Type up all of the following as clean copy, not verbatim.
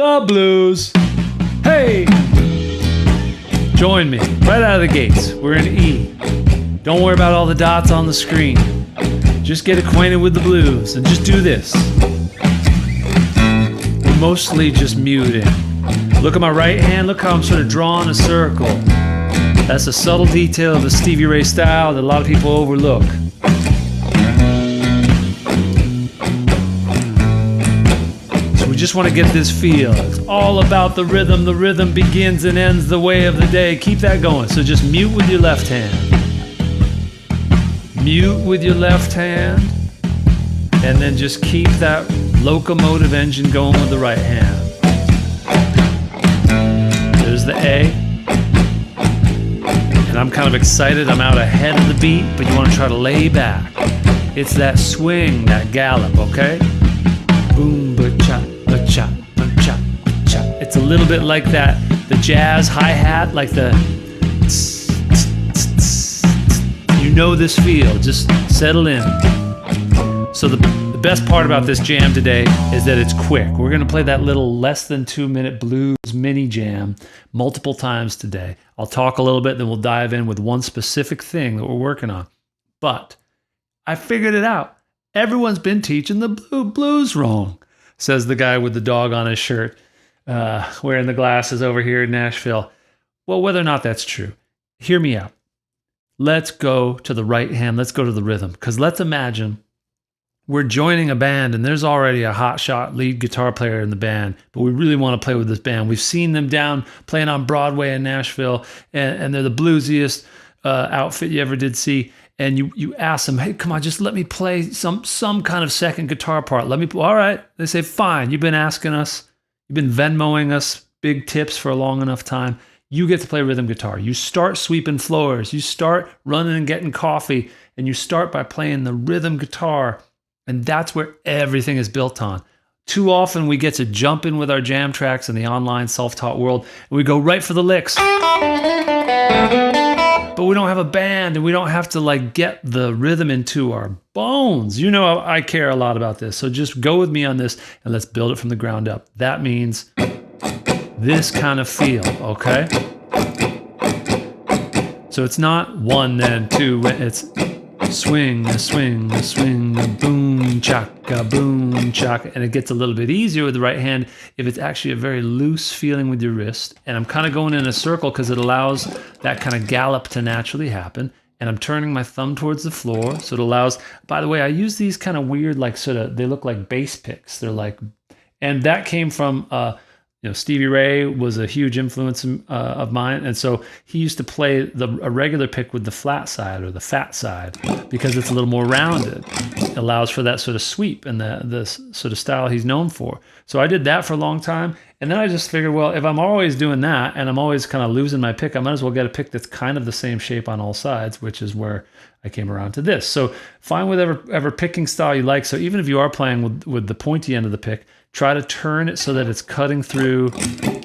the blues. Hey! Join me right out of the gates. We're in E. Don't worry about all the dots on the screen. Just get acquainted with the blues and just do this. We're mostly just muting. Look at my right hand. Look how I'm sort of drawing a circle. That's a subtle detail of the Stevie Ray style that a lot of people overlook. So we just want to get this feel. It's all about the rhythm. The rhythm begins and ends the way of the day. Keep that going. So just mute with your left hand. Mute with your left hand. And then just keep that locomotive engine going with the right hand. There's the A. And I'm kind of excited. I'm out ahead of the beat, but you want to try to lay back. It's that swing, that gallop, okay? Boom, ba-cha, ba-cha, ba-cha, ba-cha. It's a little bit like that, the jazz hi-hat, like the tss, tss, tss, tss, tss. You know this feel, just settle in. So the best part about this jam today is that it's quick. We're gonna play that little less than 2-minute blues mini jam multiple times today. I'll talk a little bit, then we'll dive in with one specific thing that we're working on. But I figured it out. Everyone's been teaching the blues wrong, says the guy with the dog on his shirt, wearing the glasses over here in Nashville. Well, whether or not that's true, hear me out. Let's go to the right hand. Let's go to the rhythm. Because let's imagine we're joining a band and there's already a hotshot lead guitar player in the band, but we really want to play with this band. We've seen them down playing on Broadway in Nashville, and they're the bluesiest outfit you ever did see. And you ask them, hey, come on, just let me play some kind of second guitar part. All right. They say, fine. You've been asking us. You've been Venmoing us big tips for a long enough time. You get to play rhythm guitar. You start sweeping floors. You start running and getting coffee. And you start by playing the rhythm guitar. And that's where everything is built on. Too often we get to jump in with our jam tracks in the online self-taught world. And we go right for the licks. But we don't have a band and we don't have to like get the rhythm into our bones. You know, I care a lot about this. So just go with me on this and let's build it from the ground up. That means this kind of feel, okay? So it's not one, then two, it's swing, swing, swing, boom, chaka, boom, chaka. And it gets a little bit easier with the right hand if it's actually a very loose feeling with your wrist. And I'm kind of going in a circle because it allows that kind of gallop to naturally happen. And I'm turning my thumb towards the floor. So it allows, by the way, I use these kind of weird, like sort of, they look like bass picks. They're like, and that came from, Stevie Ray was a huge influence of mine. And so he used to play a regular pick with the flat side or the fat side because it's a little more rounded. It allows for that sort of sweep and the sort of style he's known for. So I did that for a long time. And then I just figured, well, if I'm always doing that and I'm always kind of losing my pick, I might as well get a pick that's kind of the same shape on all sides, which is where I came around to this. So find whatever picking style you like. So even if you are playing with the pointy end of the pick, try to turn it so that it's cutting through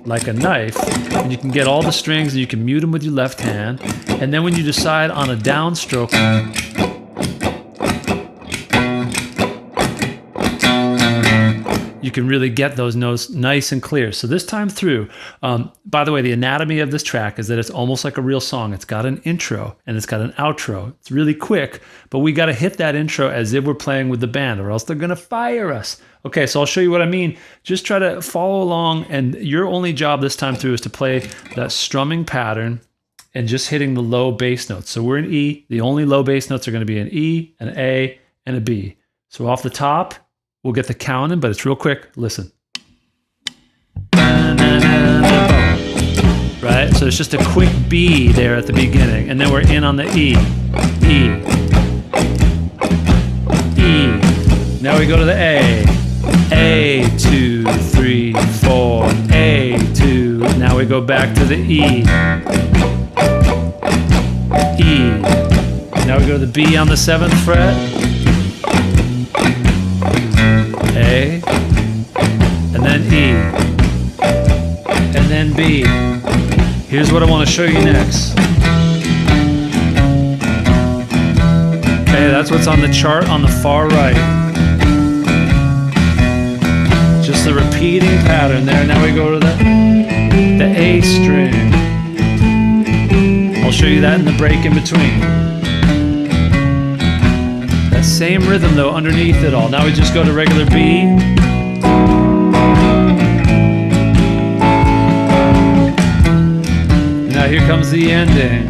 like a knife, and you can get all the strings and you can mute them with your left hand. And then when you decide on a downstroke, you can really get those notes nice and clear. So this time through, by the way, the anatomy of this track is that it's almost like a real song. It's got an intro and it's got an outro. It's really quick, but we got to hit that intro as if we're playing with the band or else they're going to fire us. Okay, so I'll show you what I mean. Just try to follow along, and your only job this time through is to play that strumming pattern and just hitting the low bass notes. So we're in E. The only low bass notes are going to be an E, an A, and a B. So off the top, we'll get the counting, but it's real quick. Listen. Right? So it's just a quick B there at the beginning, and then we're in on the E. E. E. Now we go to the A. A, 2, 3, 4, A, 2. Now we go back to the E. E. Now we go to the B on the 7th fret. A. And then E. And then B. Here's what I want to show you next. Okay, that's what's on the chart on the far right. Just the repeating pattern there. Now we go to the A string. I'll show you that in the break in between. That same rhythm though underneath it all. Now we just go to regular B. Now here comes the ending.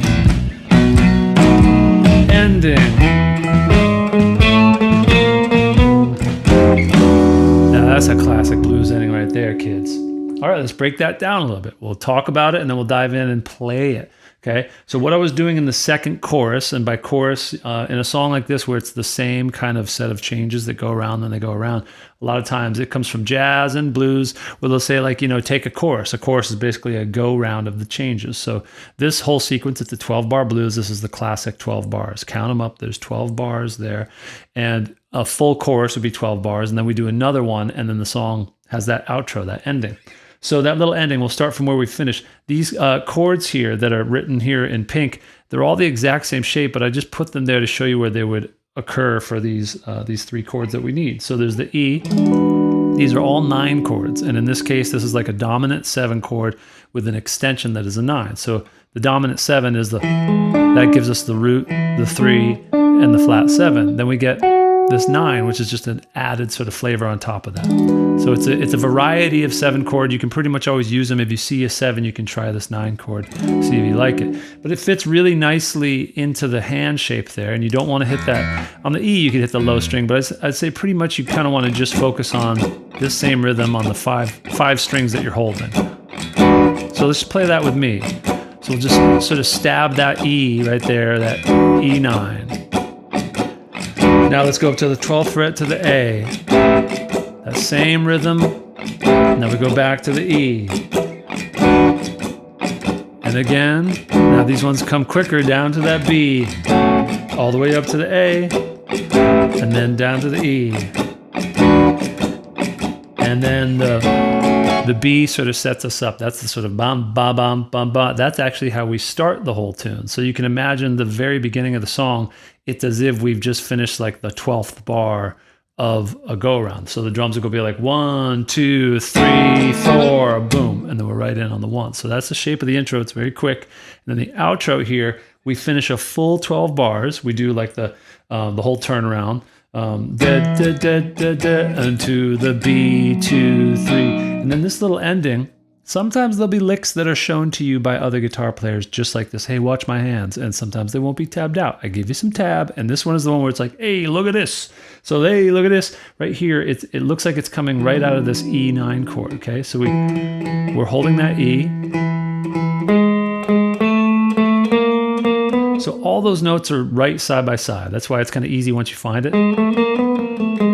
Now that's a classic blues ending right there, kids. All right, let's break that down a little bit. We'll talk about it and then we'll dive in and play it. Okay, so what I was doing in the second chorus, and by chorus, in a song like this where it's the same kind of set of changes that go around when they go around, a lot of times it comes from jazz and blues where they'll say like, take a chorus. A chorus is basically a go round of the changes. So this whole sequence, it's a 12-bar blues. This is the classic 12 bars. Count them up. There's 12 bars there. And a full chorus would be 12 bars. And then we do another one. And then the song has that outro, that ending. So that little ending, we'll start from where we finished. These chords here that are written here in pink, they're all the exact same shape, but I just put them there to show you where they would occur for these three chords that we need. So there's the E. These are all 9 chords. And in this case, this is like a dominant 7 chord with an extension that is a 9. So the dominant 7 is that gives us the root, the 3, and the flat 7. Then we get this 9, which is just an added sort of flavor on top of that. So it's a variety of 7 chord. You can pretty much always use them. If you see a 7, you can try this 9 chord, see if you like it. But it fits really nicely into the hand shape there, and you don't want to hit that. On the E, you can hit the low string, but I'd say pretty much you kind of want to just focus on this same rhythm on the five strings that you're holding. So let's play that with me. So we'll just sort of stab that E right there, that E9. Now let's go up to the 12th fret to the A. That same rhythm. And then we go back to the E. And again, now these ones come quicker down to that B. All the way up to the A. And then down to the E. And then the B sort of sets us up. That's the sort of bam, ba, bam, bam, ba. That's actually how we start the whole tune. So you can imagine the very beginning of the song, it's as if we've just finished like the 12th bar of a go-around. So the drums will be like 1, 2, 3, 4, boom, and then we're right in on the 1. So that's the shape of the intro. It's very quick. And then the outro here, we finish a full 12 bars. We do like the whole turnaround. Da, da, da, da, da, and to the B, 2, 3. And then this little ending, sometimes there'll be licks that are shown to you by other guitar players just like this. Hey, watch my hands. And sometimes they won't be tabbed out. I give you some tab. And this one is the one where it's like, hey, look at this. So, hey, look at this. Right here, it looks like it's coming right out of this E9 chord, okay? So we're holding that E. So all those notes are right side by side. That's why it's kind of easy once you find it.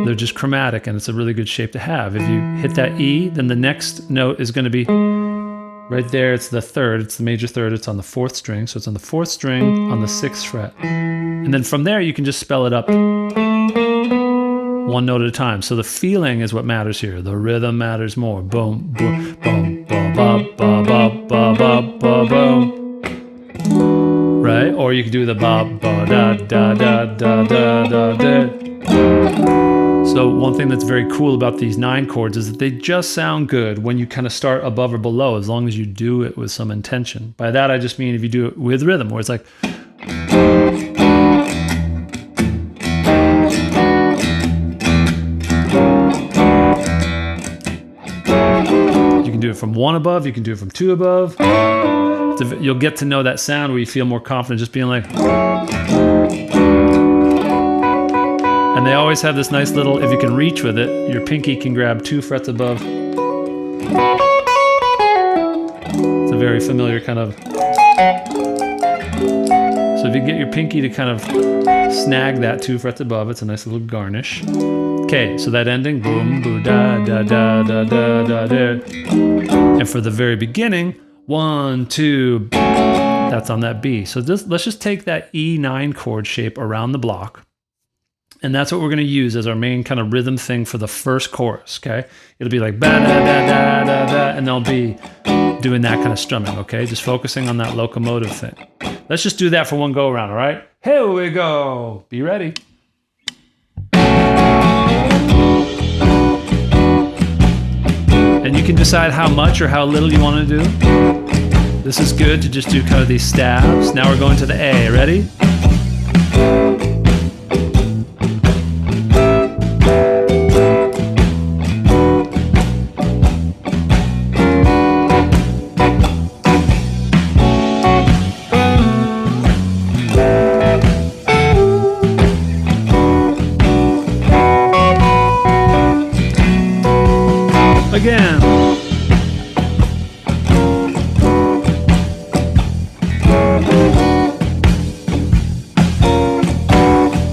They're just chromatic, and it's a really good shape to have. If you hit that E, then the next note is going to be right there. It's the third. It's the major third. It's on the 4th string. So it's on the 4th string on the 6th fret. And then from there, you can just spell it up one note at a time. So the feeling is what matters here. The rhythm matters more. Boom, boom, boom, boom, ba, ba, ba, ba, ba, ba, boom. Right? Or you could do the ba, ba, da, da, da, da, da, da, da. So one thing that's very cool about these 9 chords is that they just sound good when you kind of start above or below, as long as you do it with some intention. By that, I just mean if you do it with rhythm, where it's like... You can do it from 1 above, you can do it from 2 above. You'll get to know that sound where you feel more confident just being like... And they always have this nice little, if you can reach with it, your pinky can grab 2 frets above. It's a very familiar kind of... So if you get your pinky to kind of snag that 2 frets above, it's a nice little garnish. Okay, so that ending, boom, boo, da, da, da, da, da, da, da. And for the very beginning, 1, 2, that's on that B. So let's just take that E9 chord shape around the block. And that's what we're going to use as our main kind of rhythm thing for the first chorus, okay? It'll be like ba da da da da da, and they'll be doing that kind of strumming, okay? Just focusing on that locomotive thing. Let's just do that for one go around, all right? Here we go. Be ready. And you can decide how much or how little you want to do. This is good to just do kind of these stabs. Now we're going to the A. Ready? Again.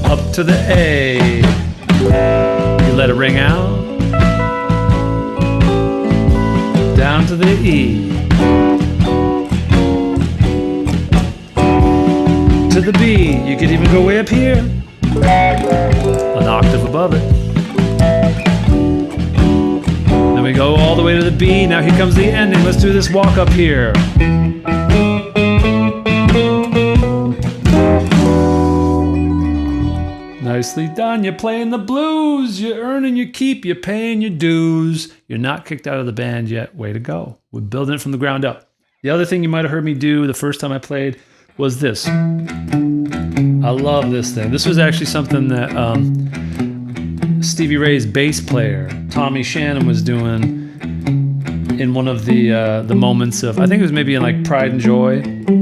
Up to the A. You let it ring out. Down to the E. To the B. You could even go way up here. An octave above it. We go all the way to the B. Now here comes the ending. Let's do this walk up here. Nicely done. You're playing the blues. You're earning your keep. You're paying your dues. You're not kicked out of the band yet. Way to go. We're building it from the ground up. The other thing you might have heard me do the first time I played was this. I love this thing. This was actually something that Stevie Ray's bass player, Tommy Shannon, was doing in one of the moments of, I think it was maybe in like Pride and Joy,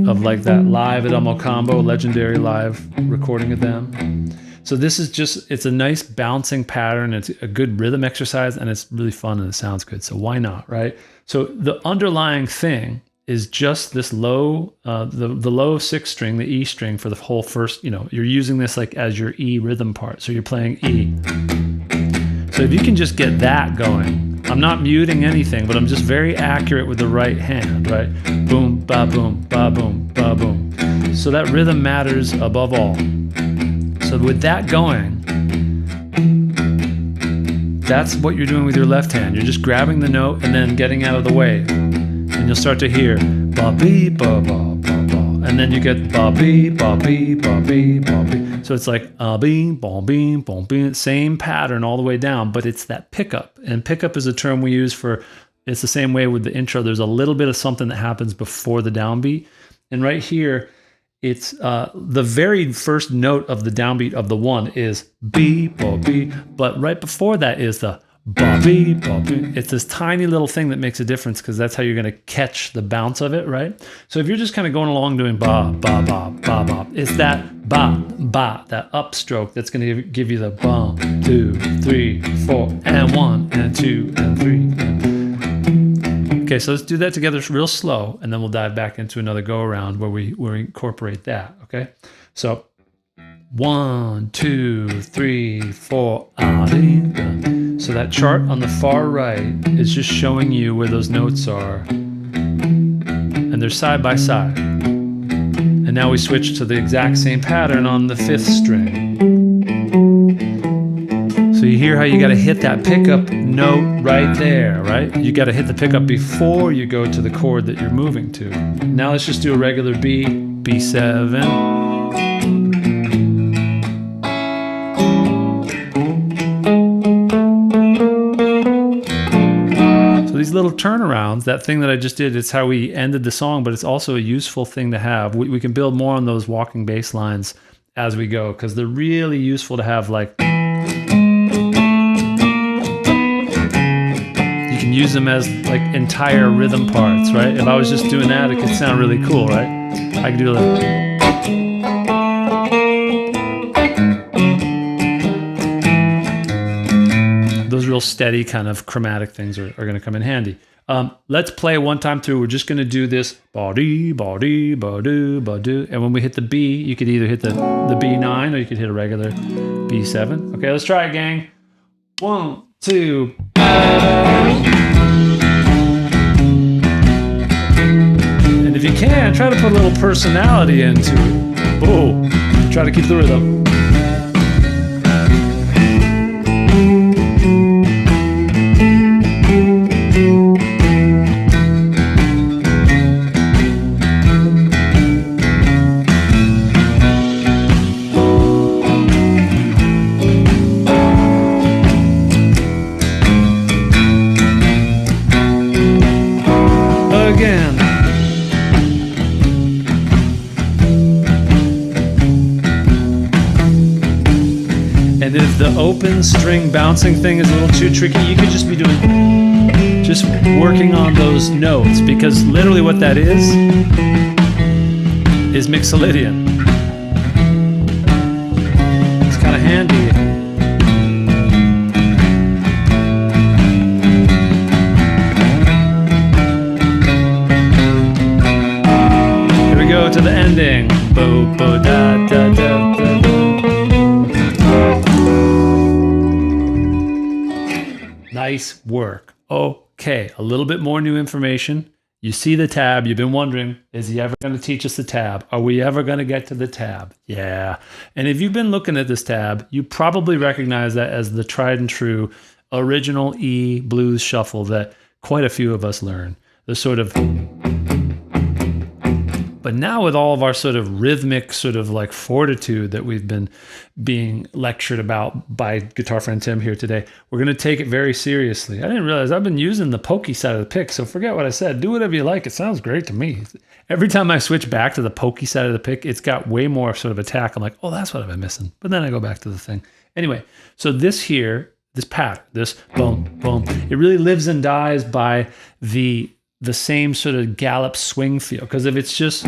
of like that live at Elmo Combo, legendary live recording of them. So this is just, it's a nice bouncing pattern. It's a good rhythm exercise and it's really fun and it sounds good. So why not, right? So the underlying thing is just this low, the low sixth string, the E string for the whole first, you're using this like as your E rhythm part. So you're playing E. So if you can just get that going, I'm not muting anything, but I'm just very accurate with the right hand, right? Boom, ba boom, ba boom, ba boom. So that rhythm matters above all. So with that going, that's what you're doing with your left hand. You're just grabbing the note and then getting out of the way. And you'll start to hear ba bee ba ba ba ba, and then you get ba bee ba bee ba bee ba bee. So it's like beam boom beam boom beam, same pattern all the way down, but it's that pickup. And pickup is a term we use for. It's the same way with the intro. There's a little bit of something that happens before the downbeat, and right here, it's the very first note of the downbeat of the one is B ba B, but right before that is the ba-bee, ba-bee. It's this tiny little thing that makes a difference because that's how you're going to catch the bounce of it, right? So if you're just kind of going along doing ba, ba, ba, ba, ba, it's that ba, ba, that upstroke that's going to give you the 1, 2, 3, 4, and 1, and 2, and 3. Okay, so let's do that together real slow, and then we'll dive back into another go-around where we incorporate that, okay? So 1, 2, 3, 4, so that chart on the far right is just showing you where those notes are. And they're side by side. And now we switch to the exact same pattern on the 5th string. So you hear how you got to hit that pickup note right there, right? You got to hit the pickup before you go to the chord that you're moving to. Now let's just do a regular B, B7. These little turnarounds, that thing that I just did, it's how we ended the song, but it's also a useful thing to have. We can build more on those walking bass lines as we go because they're really useful to have. Like, you can use them as like entire rhythm parts, right? If I was just doing that, it could sound really cool, right? I could do like, those real steady kind of chromatic things are going to come in handy. Let's play one time through. We're just going to do this ba-dee, ba-dee, ba-doo, ba-doo. And when we hit the B, you could either hit the B9 or you could hit a regular B7. Okay, let's try it, gang. 1, 2. And if you can, try to put a little personality into it. Oh, try to keep the rhythm. again. And if the open string bouncing thing is a little too tricky, you could just be just working on those notes, because literally what that is Mixolydian. It's kind of handy. Here we go to the ending. Bo, bo, da, da, da, da, da. Nice work. Okay, a little bit more new information. You see the tab. You've been wondering, is he ever going to teach us the tab? Are we ever going to get to the tab? Yeah. And if you've been looking at this tab, you probably recognize that as the tried and true original E blues shuffle that quite a few of us learn. The sort of... But now with all of our sort of rhythmic sort of like fortitude that we've been being lectured about by guitar friend Tim here today, we're going to take it very seriously. I didn't realize I've been using the pokey side of the pick, so forget what I said. Do whatever you like. It sounds great to me. Every time I switch back to the pokey side of the pick, it's got way more sort of attack. I'm like, oh, that's what I've been missing. But then I go back to the thing. Anyway, so this here, this pattern, this boom, boom, it really lives and dies by the same sort of gallop swing feel. Because if it's just,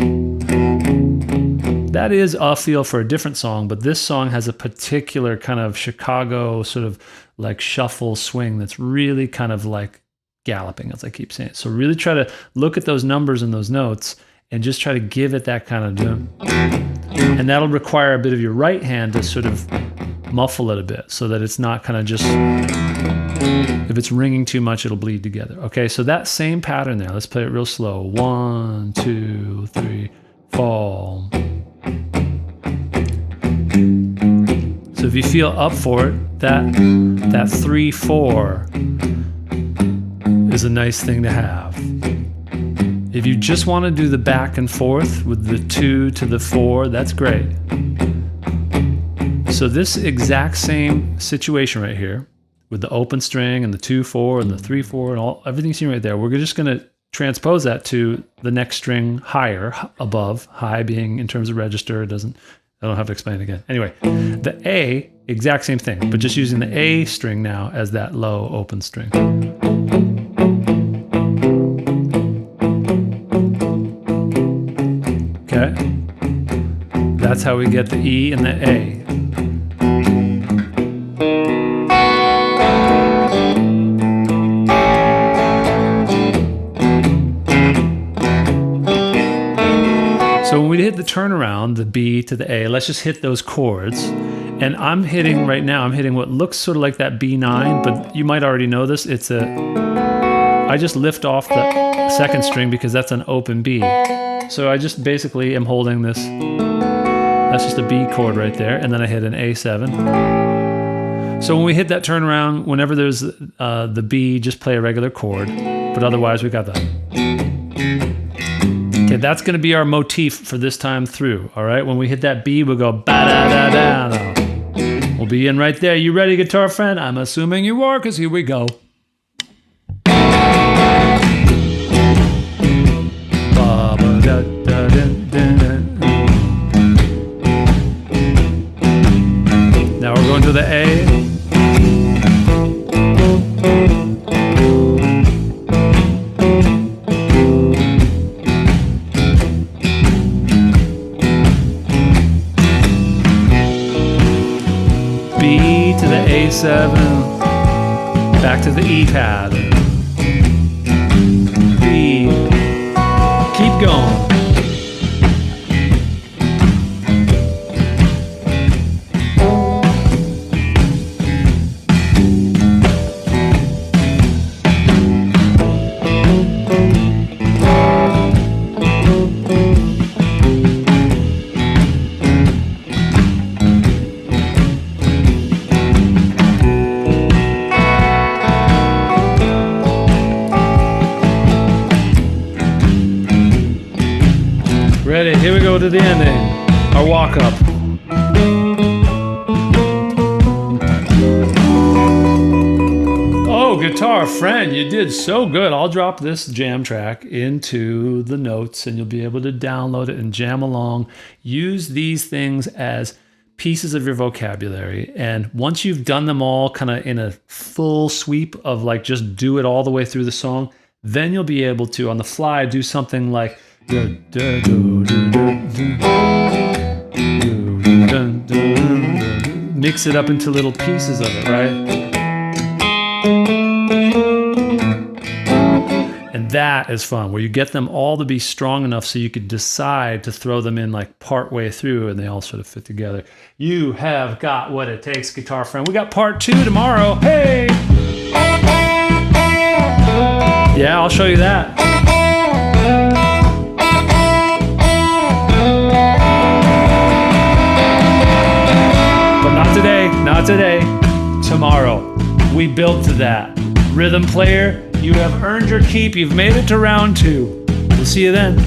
that is a feel for a different song, but this song has a particular kind of Chicago sort of like shuffle swing that's really kind of like galloping, as I keep saying. So really try to look at those numbers and those notes and just try to give it that kind of, and that'll require a bit of your right hand to sort of muffle it a bit so that it's not kind of just, if it's ringing too much, it'll bleed together. Okay, so that same pattern there, let's play it real slow. 1, 2, 3, 4. So if you feel up for it, that 3-4 is a nice thing to have. If you just want to do the back and forth with the 2 to the 4, that's great. So this exact same situation right here, with the open string and the 2-4 and the 3-4 and all everything seen right there, we're just going to transpose that to the next string higher, above, high being in terms of register. I don't have to explain it again. Anyway, the A, exact same thing, but just using the A string now as that low open string. Okay, that's how we get the E and the A. So when we hit the turnaround, the B to the A, let's just hit those chords. And I'm hitting right now, I'm hitting what looks sort of like that B9, but you might already know this. I just lift off the second string because that's an open B. So I just basically am holding this, that's just a B chord right there, and then I hit an A7. So when we hit that turnaround, whenever there's the B, just play a regular chord, but otherwise we got the... Okay, that's going to be our motif for this time through, all right? When we hit that B, we'll go ba-da-da-da-da. We'll be in right there. You ready, guitar friend? I'm assuming you are, because here we go. Now we're going to the A. A7, back to the E pad, B, keep going. Ready, here we go to the ending, our walk up. Oh, guitar friend, you did so good. I'll drop this jam track into the notes and you'll be able to download it and jam along. Use these things as pieces of your vocabulary. And once you've done them all kind of in a full sweep of like just do it all the way through the song, then you'll be able to, on the fly, do something like mix it up into little pieces of it, right? And that is fun, where you get them all to be strong enough so you could decide to throw them in like part way through and they all sort of fit together. You have got what it takes, guitar friend. We got part 2 tomorrow. Hey! Yeah, I'll show you that. But not today, not today. Tomorrow. We built to that. Rhythm player, you have earned your keep. You've made it to round 2. We'll see you then.